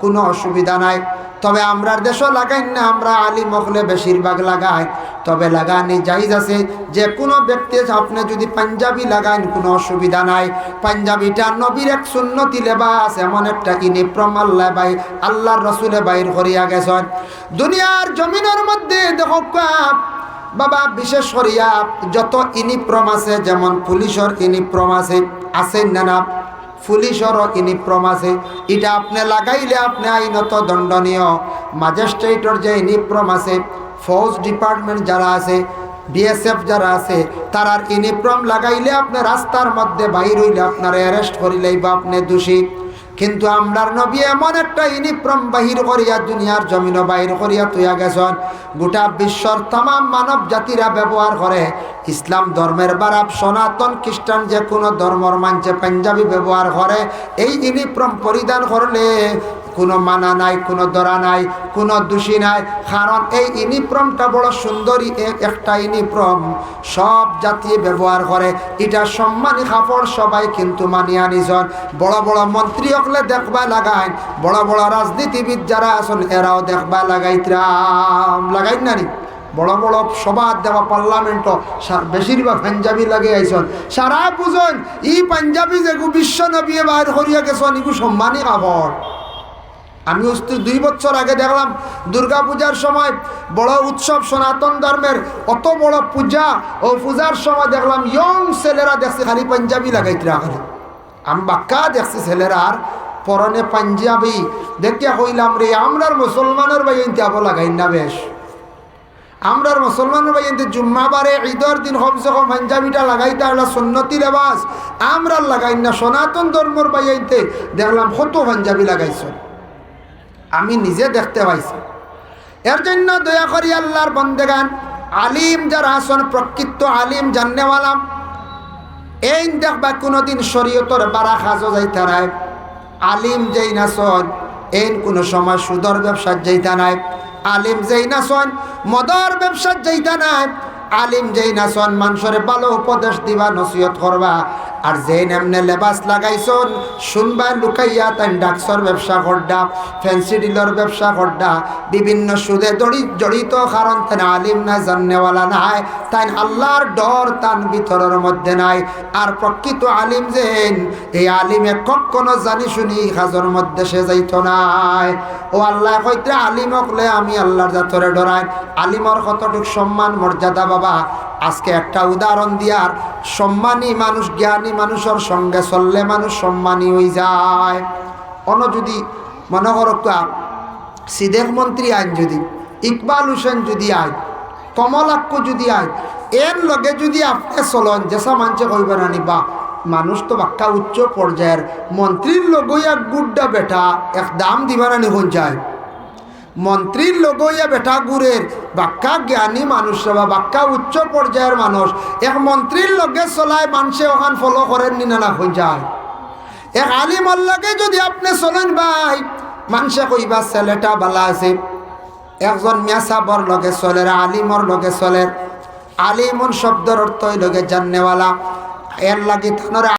কোনো অসুবিধা নাই। তবে আমরার দেশও লাগাই না, আমরা আলিম হলে বেশিরভাগ লাগাই। তবে লাগানি জায়েজ আছে। যে কোনো ব্যক্তি আপনি যদি পাঞ্জাবি লাগান কোনো অসুবিধা নাই। পাঞ্জাবিটা নবীর এক সুন্নতি লেবাস, এমন একটা ইউনিফর্ম আল্লাহর রসুলে বাইর করিয়া গেছেন। দুনিয়ার জমিনের মধ্যে দেখো বাবা বিশেষ করিয়া যত ইউনিফর্ম আছে, যেমন পুলিশের ইউনিফর্ম আছে না না, পুলিশেরও ইউনিফর্ম আছে। এটা আপনি লাগাইলে আপনি আইনত দণ্ডনীয়। ম্যাজিস্ট্রেটর যে ইউনিফর্ম আছে, ফৌজ ডিপার্টমেন্ট যারা আছে, বিএসএফ যারা আছে, তারার ইউনিফর্ম লাগাইলে আপনি রাস্তার মধ্যে বাইর হইলে আপনার অ্যারেস্ট করিলেই বা আপনি দোষী। কিন্তু আমরার নবী এমন একটা ইউনিফর্ম বাহির করিয়া দুনিয়ার জমিন বাহির করিয়া তুইয়া গেছেন, গোটা বিশ্বর তামাম মানব জাতিরা ব্যবহার করে। ইসলাম ধর্মের বারাব সনাতন খ্রিস্টান যে কোনো ধর্মর মানছে পাঞ্জাবি ব্যবহার করে। এই ইউনিফর্ম পরিধান করলে কোনো মানা নাই, কোনো ধরা নাই, কোনো দোষী নাই। কারণ এই ইউনিফর্মটা বড় সুন্দরী একটা ইউনিফর্ম, সব জাতি ব্যবহার করে। এটা সম্মানী কাপড়, সবাই কিন্তু মানিয়া নিজন। বড় বড় মন্ত্রী হকলে দেখবা লাগাইন, বড় বড় রাজনীতিবিদ যারা আছেন এরাও দেখবা লাগাই না নি। বড় বড় সভা দেওয়া পার্লামেন্ট বেশিরভাগ পাঞ্জাবি লাগে আইসন। সারা বুঝন ই পাঞ্জাবি যেগু বিশ্ব নবী বাইর করিয়া গেছেন, ইগু সম্মানী কাপড়। আমি 2 বছর আগে দেখলাম দুর্গা পূজার সময় বড় উৎসব সনাতন ধর্মের, অত বড় পূজা, ও পূজার সময় দেখলাম ইয়ং ছেলেরা দেখছি খালি পাঞ্জাবি লাগাইতে রাখলে। আমি বাক্কা দেখছি ছেলেরা আর পরনে পাঞ্জাবি, দেখিয়া কইলাম রে আমরার মুসলমানের বাইনতে আবো লাগাই না বেশ, আমরার মুসলমানের বাইনতে জুম্মাবারে ঈদের দিন কমসে কম পাঞ্জাবিটা লাগাইতে হলো সুন্নতি লেবাস, আমরা লাগাই না। সনাতন ধর্মর বাইনতে দেখলাম কত পাঞ্জাবি লাগাইছ, আমি নিজে দেখতে পাইছি। এর জন্য দয়া করি আল্লাহর বন্দেগান, আলিম যারা আসন, প্রকৃত আলিম জাননেওয়ালাম, এই দেখবা কোনোদিন শরীয়তর বারা খাজো যাইতা নাই। আলিম যেই নাচন এই কোনো সময় সুদর ব্যবসার যাইতা নাই। আলিম যেই নাচন মদর ব্যবসার যাইতা নাই। আলিম যেই নাচন মানুষের ভালো উপদেশ দিবা, নসিহত করবা। আর যেই নেমনে লেবাস লাগাইছন শুনবা লুকাইয়া তাই ডাক্সর ব্যবসা করডা, ফ্যান্সি ডিলর ব্যবসা করডা, বিভিন্ন সুদে জড়িত। কারণ তাই আলিম নাই, জাননেওয়ালা নাই, তাই আল্লাহর ডর তান ভিতরের মধ্যে নাই। আর প্রকৃত আলিম যেন, এই আলিমে কখনো জানি শুনি কাজের মধ্যে সে যাইত নাই। ও আল্লাহ কইতে আলিম হকলে আমি আল্লাহর জাতরে ডরাই। আলিমর কতটুক সম্মান মর্যাদা বাবা, আজকে একটা উদাহরণ দিয়ার, সম্মানী মানুষ, জ্ঞানী মানুষের সঙ্গে চললে মানুষ সম্মানী হয়ে যায়। অন্য যদি মনে করো সিদেক মন্ত্রী আইন, যদি ইকবাল হোসেন যদি আইন, কমলাক্ষ যদি আইন, এর লগে যদি আপনি চলন, যেসা মানুষে কইবে না নিবা মানুষ তো বাক্কা উচ্চ পর্যায়ের, মন্ত্রীর লগইয়া গুড্ডা বেটা এক দাম দিবা না নিখন যায়। মন্ত্রীর লগইয়া বেটা গুড়ের বাক্কা জ্ঞানী মানুষ বা বাক্কা উচ্চ পর্যায়ের মানুষ, এক মন্ত্রীর লগে চলায় মানুষে ওখান ফলো করেন নি না হয়ে যায়। এক আলিমর লগে যদি আপনি চলেন ভাই, মানুষে কইবা ছেলেটা ভালো আছে। একজন মেসাবর লগে চলে, আলিমর লগে চলে। আলিমন শব্দের অর্থ লগে জাননেওয়ালা, এর লাগে